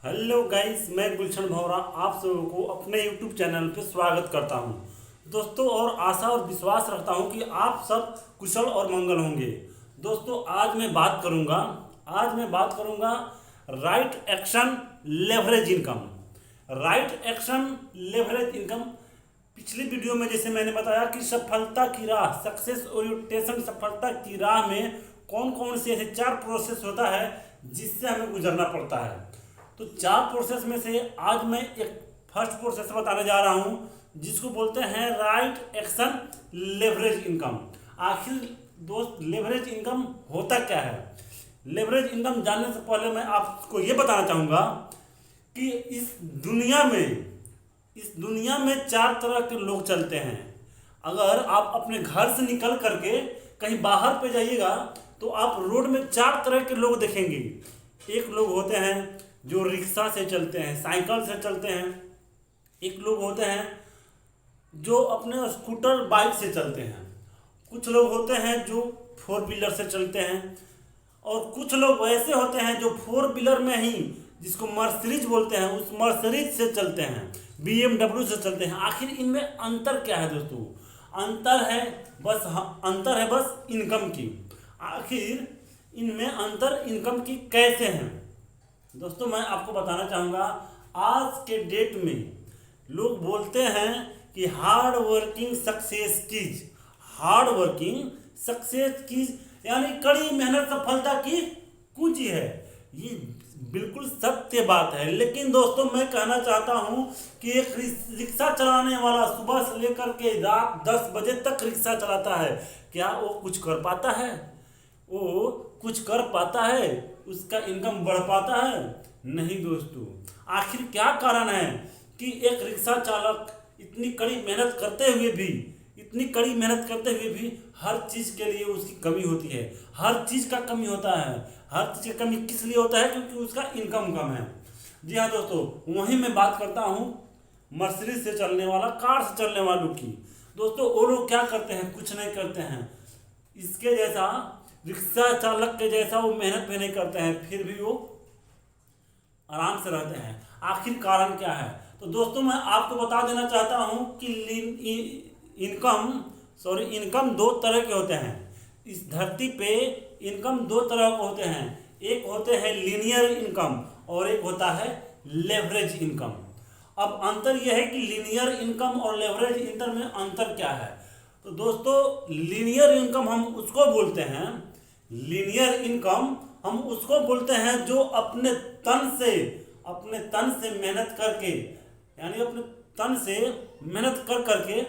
Hello guys, मैं गुलशन भौरा आप सबों को अपने यूट्यूब चैनल पे स्वागत करता हूं दोस्तों। और आशा और विश्वास रखता हूं कि आप सब कुशल और मंगल होंगे। दोस्तों, आज मैं बात करूंगा right action leverage income. Right action leverage income. पिछली वीडियो में जैसे मैंने बताया कि सफलता की राह, सक्सेस ओरिएंटेशन सफलता की राह में कौन कौन से ऐसे 4 प्रोसेस होता है जिससे हमें गुजरना पड़ता है। तो 4 प्रोसेस में से आज मैं एक फर्स्ट प्रोसेस बताने जा रहा हूं जिसको बोलते हैं राइट एक्शन लेवरेज इनकम। आखिर दोस्त, लेवरेज इनकम होता क्या है? लेवरेज इनकम जानने से पहले मैं आपको ये बताना चाहूँगा कि इस दुनिया में 4 तरह के लोग चलते हैं। अगर आप अपने घर से निकल करके कहीं बाहर पे जाइएगा तो आप रोड में 4 तरह के लोग देखेंगे। एक लोग होते हैं जो रिक्शा से चलते हैं, साइकिल से चलते हैं। एक लोग होते हैं जो अपने स्कूटर बाइक से चलते हैं। कुछ लोग होते हैं जो 4 व्हीलर से चलते हैं। और कुछ लोग ऐसे होते हैं जो 4 व्हीलर में ही, जिसको मर्सिडीज बोलते हैं, उस मर्सिडीज से चलते हैं, BMW से चलते हैं। आखिर इनमें अंतर क्या है दोस्तों? अंतर है बस इनकम की। आखिर इनमें अंतर इनकम की कैसे हैं दोस्तों? मैं आपको बताना चाहूँगा। आज के डेट में लोग बोलते हैं कि हार्ड वर्किंग सक्सेस कीज, यानी कड़ी मेहनत सफलता की कुंजी है। ये बिल्कुल सत्य बात है। लेकिन दोस्तों, मैं कहना चाहता हूं कि एक रिक्शा चलाने वाला सुबह से लेकर के रात 10 बजे तक रिक्शा चलाता है, क्या वो कुछ कर पाता है? वो कुछ कर पाता है? उसका इनकम बढ़ पाता है? नहीं दोस्तों। आखिर क्या कारण है कि एक रिक्शा चालक इतनी कड़ी मेहनत करते हुए भी हर चीज़ के लिए उसकी कमी होती है। हर चीज़ का कमी होता है। हर चीज़ का कमी किस लिए होता है? क्योंकि उसका इनकम कम है। जी हाँ दोस्तों, वहीं मैं बात करता हूँ मर्सिडीज से चलने वाला, कार से चलने वालों की। दोस्तों, वो लोग क्या करते हैं? कुछ नहीं करते हैं। इसके जैसा, रिक्शा चालक के जैसा वो मेहनत भी नहीं करते हैं, फिर भी वो आराम से रहते हैं। आखिर कारण क्या है? तो दोस्तों, मैं आपको बता देना चाहता हूं कि इनकम 2 तरह के होते हैं। इस धरती पे इनकम 2 तरह के होते हैं। एक होते हैं लीनियर इनकम और एक होता है लेवरेज इनकम। अब अंतर यह है कि लीनियर इनकम और लेवरेज इनकम में अंतर क्या है? तो दोस्तों, लीनियर इनकम हम उसको बोलते हैं जो अपने तन से मेहनत करके, यानी अपने तन से मेहनत कर करके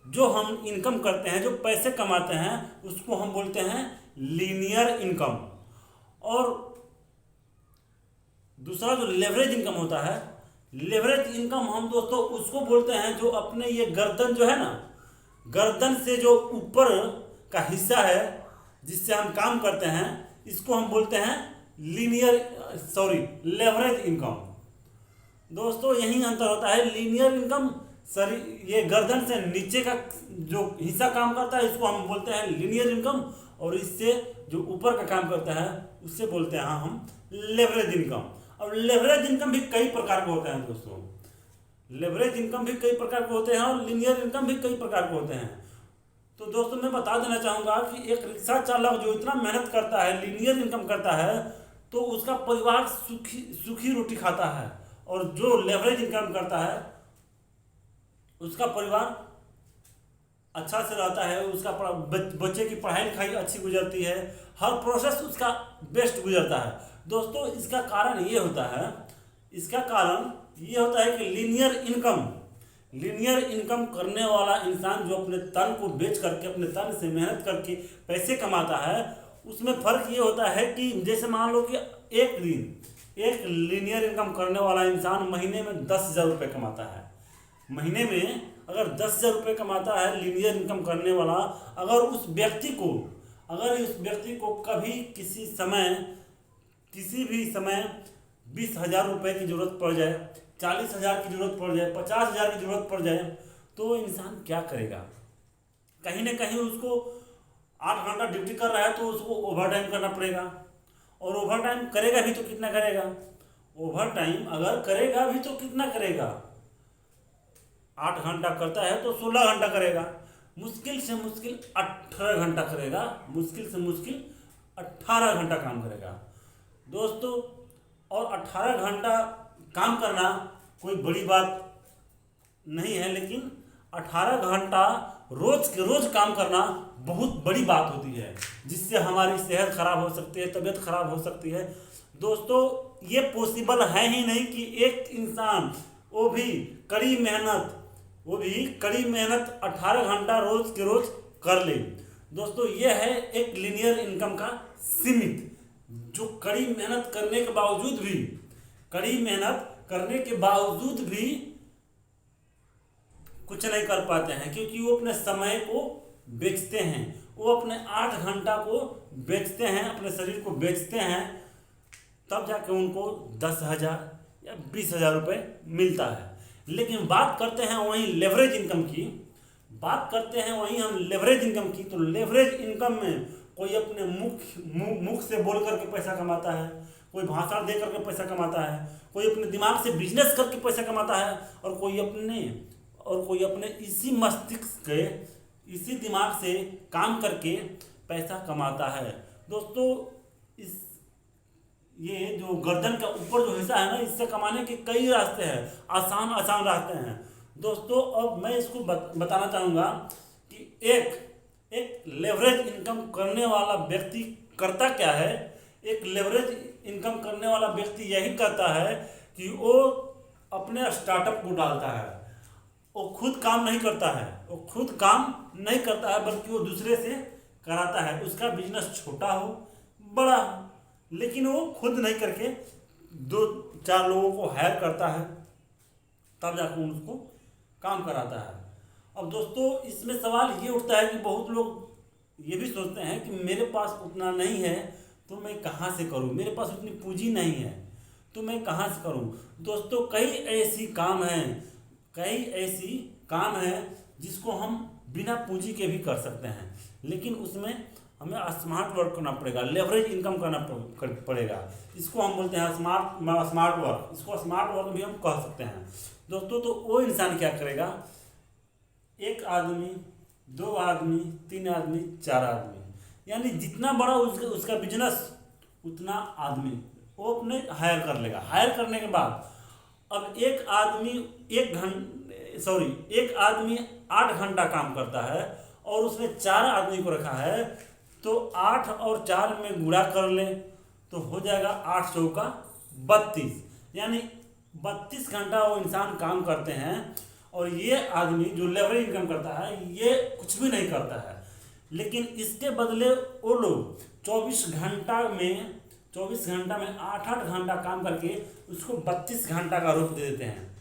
जो हम इनकम करते हैं, जो पैसे कमाते हैं, उसको हम बोलते हैं लीनियर इनकम। और दूसरा जो लेवरेज इनकम होता है, लेवरेज इनकम हम दोस्तों उसको बोलते हैं जो अपने ये गर्दन जो है ना, गर्दन से जो ऊपर का हिस्सा है जिससे हम काम करते हैं, इसको हम बोलते हैं लेवरेज इनकम। दोस्तों, यही अंतर होता है। लीनियर इनकम ये गर्दन से नीचे का जो हिस्सा काम करता है, इसको हम बोलते हैं लीनियर इनकम। और इससे जो ऊपर का काम करता है उससे बोलते हैं हम लेवरेज इनकम। और लेवरेज इनकम भी कई प्रकार के होते हैं दोस्तों। लेवरेज इनकम भी कई प्रकार के होते हैं और लीनियर इनकम भी कई प्रकार के होते हैं। तो दोस्तों, मैं बता देना चाहूँगा कि एक रिक्शा चालक जो इतना मेहनत करता है, लीनियर इनकम करता है, तो उसका परिवार सूखी रोटी खाता है। और जो लेवरेज इनकम करता है उसका परिवार अच्छा से रहता है, उसका बच्चे की पढ़ाई लिखाई अच्छी गुजरती है, हर प्रोसेस उसका बेस्ट गुजरता है। दोस्तों, इसका कारण ये होता है कि लीनियर इनकम करने वाला इंसान जो अपने तन को बेच करके, अपने तन से मेहनत करके पैसे कमाता है, उसमें फ़र्क ये होता है कि जैसे मान लो कि एक लीनियर इनकम करने वाला इंसान महीने में 10,000 रुपये कमाता है। महीने में अगर 10,000 रुपये कमाता है लीनियर इनकम करने वाला, अगर उस व्यक्ति को कभी किसी भी समय 20,000 रुपये की ज़रूरत पड़ जाए, 40,000 की ज़रूरत पड़ जाए, 50,000 की ज़रूरत पड़ जाए, तो इंसान क्या करेगा? कहीं ना कहीं उसको 8 घंटा ड्यूटी कर रहा है तो उसको ओवर टाइम करना पड़ेगा। और ओवर टाइम करेगा भी तो कितना करेगा? ओवर टाइम अगर करेगा भी तो कितना करेगा, 8 घंटा करता है तो 16 घंटा करेगा, मुश्किल से मुश्किल 18 घंटा करेगा, मुश्किल से मुश्किल 18 घंटा काम करेगा दोस्तों। और 18 घंटा काम करना कोई बड़ी बात नहीं है, लेकिन 18 घंटा रोज के रोज काम करना बहुत बड़ी बात होती है, जिससे हमारी सेहत खराब हो सकती है, तबीयत खराब हो सकती है दोस्तों। ये पॉसिबल है ही नहीं कि एक इंसान वो भी कड़ी मेहनत 18 घंटा रोज के रोज कर ले दोस्तों। ये है एक लीनियर इनकम का सीमित, जो कड़ी मेहनत करने के बावजूद भी कुछ नहीं कर पाते हैं, क्योंकि वो अपने समय को बेचते हैं, वो अपने 8 घंटा को बेचते हैं, अपने शरीर को बेचते हैं, तब जाके उनको 10,000 या 20,000 रुपये मिलता है। लेकिन बात करते हैं वहीं लेवरेज इनकम की, तो लेवरेज इनकम में कोई अपने मुख से बोल करके पैसा कमाता है, कोई भाषण दे करके पैसा कमाता है, कोई अपने दिमाग से बिजनेस करके पैसा कमाता है, और कोई अपने इसी मस्तिष्क के इसी दिमाग से काम करके पैसा कमाता है दोस्तों। ये जो गर्दन का ऊपर जो हिस्सा है ना, इससे कमाने के कई रास्ते हैं, आसान रास्ते हैं दोस्तों। अब मैं इसको बताना चाहूँगा कि एक लेवरेज इनकम करने वाला व्यक्ति करता क्या है। एक लेवरेज इनकम करने वाला व्यक्ति यही करता है कि वो अपने स्टार्टअप को डालता है, वो खुद काम नहीं करता है, बल्कि वो दूसरे से कराता है। उसका बिजनेस छोटा हो बड़ा हो, लेकिन वो खुद नहीं करके 2-4 लोगों को हायर करता है, तब जाकर उसको काम कराता है। अब दोस्तों इसमें सवाल ये उठता है कि बहुत लोग ये भी सोचते हैं कि मेरे पास उतना नहीं है तो मैं कहाँ से करूँ, मेरे पास उतनी पूंजी नहीं है तो मैं कहाँ से करूँ। दोस्तों कई ऐसी काम है जिसको हम बिना पूंजी के भी कर सकते हैं, लेकिन उसमें हमें स्मार्ट वर्क करना पड़ेगा, लेवरेज इनकम करना पड़ेगा। इसको हम बोलते हैं स्मार्ट वर्क, इसको स्मार्ट वर्क भी हम कह सकते हैं दोस्तों। तो वो इंसान क्या करेगा, 1 आदमी, 2 आदमी, 3 आदमी, 4 आदमी, यानी जितना बड़ा उसका बिजनेस उतना आदमी वो अपने हायर कर लेगा। हायर करने के बाद अब एक आदमी 8 घंटा काम करता है और उसने 4 आदमी को रखा है, तो 8 और 4 में गुणा कर लें तो हो जाएगा 8 चौका 32, यानी 32 घंटा वो इंसान काम करते हैं। और ये आदमी जो लेवरेज इनकम करता है ये कुछ भी नहीं करता है, लेकिन इसके बदले वो लोग 24 घंटा में 8-8 घंटा काम करके उसको 32 घंटा का रूप दे देते हैं,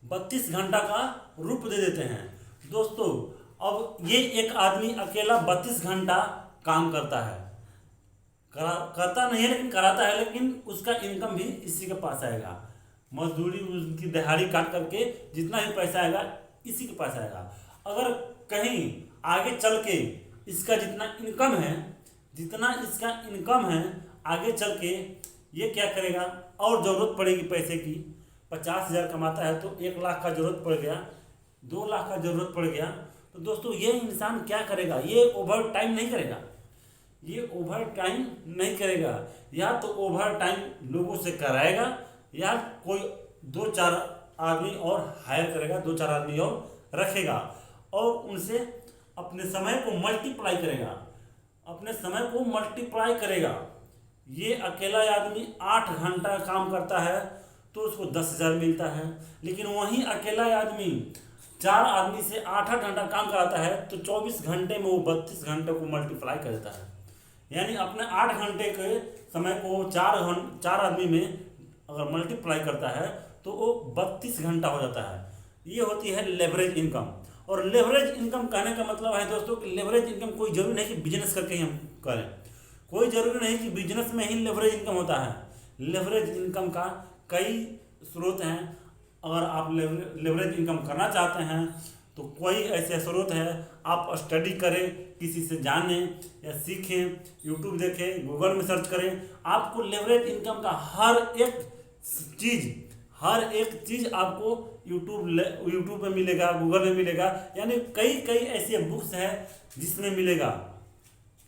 32 घंटा का रूप दे देते हैं दोस्तों। अब ये एक आदमी अकेला 32 घंटा काम करता है, करता नहीं है लेकिन कराता है, लेकिन उसका इनकम भी इसी के पास आएगा। मजदूरी उसकी दिहाड़ी काट करके जितना भी पैसा आएगा इसी के पास आएगा। अगर कहीं आगे चल के इसका जितना इसका इनकम है आगे चल के ये क्या करेगा, और ज़रूरत पड़ेगी पैसे की, 50,000 कमाता है तो 1 लाख का ज़रूरत पड़ गया, 2 लाख का ज़रूरत पड़ गया, तो दोस्तों ये इंसान क्या करेगा, ये ओवर टाइम नहीं करेगा, या तो ओवर टाइम लोगों से कराएगा या कोई 2-4 आदमी और हायर करेगा, 2-4 आदमी और रखेगा और उनसे अपने समय को मल्टीप्लाई करेगा। ये अकेला आदमी 8 घंटा काम करता है तो उसको 10,000 मिलता है, लेकिन वहीं अकेला आदमी 4 आदमी से 8-8 घंटा काम कराता है तो 24 घंटे में वो 32 घंटे को मल्टीप्लाई कर देता है, यानी अपने 8 घंटे के समय को 4 आदमी में अगर मल्टीप्लाई करता है तो वो 32 घंटा हो जाता है। ये होती है लेवरेज इनकम। और लेवरेज इनकम कहने का मतलब है दोस्तों कि लेवरेज इनकम कोई ज़रूरी नहीं कि बिजनेस करके ही हम करें, कोई ज़रूरी नहीं कि बिजनेस में ही लेवरेज इनकम होता है। लेवरेज इनकम का कई स्रोत हैं। अगर आप लेवरेज इनकम करना चाहते हैं तो कोई ऐसे स्रोत है, आप स्टडी करें, किसी से जानें या सीखें, यूट्यूब देखें, गूगल में सर्च करें। आपको लेवरेज इनकम का हर एक चीज़ आपको यूट्यूब में मिलेगा, गूगल में मिलेगा, यानी कई कई ऐसे बुक्स हैं जिसमें मिलेगा।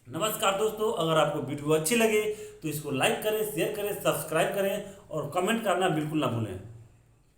नमस्कार दोस्तों, अगर आपको वीडियो अच्छी लगे तो इसको लाइक करें, शेयर करें, सब्सक्राइब करें और कमेंट करना बिल्कुल ना भूलें।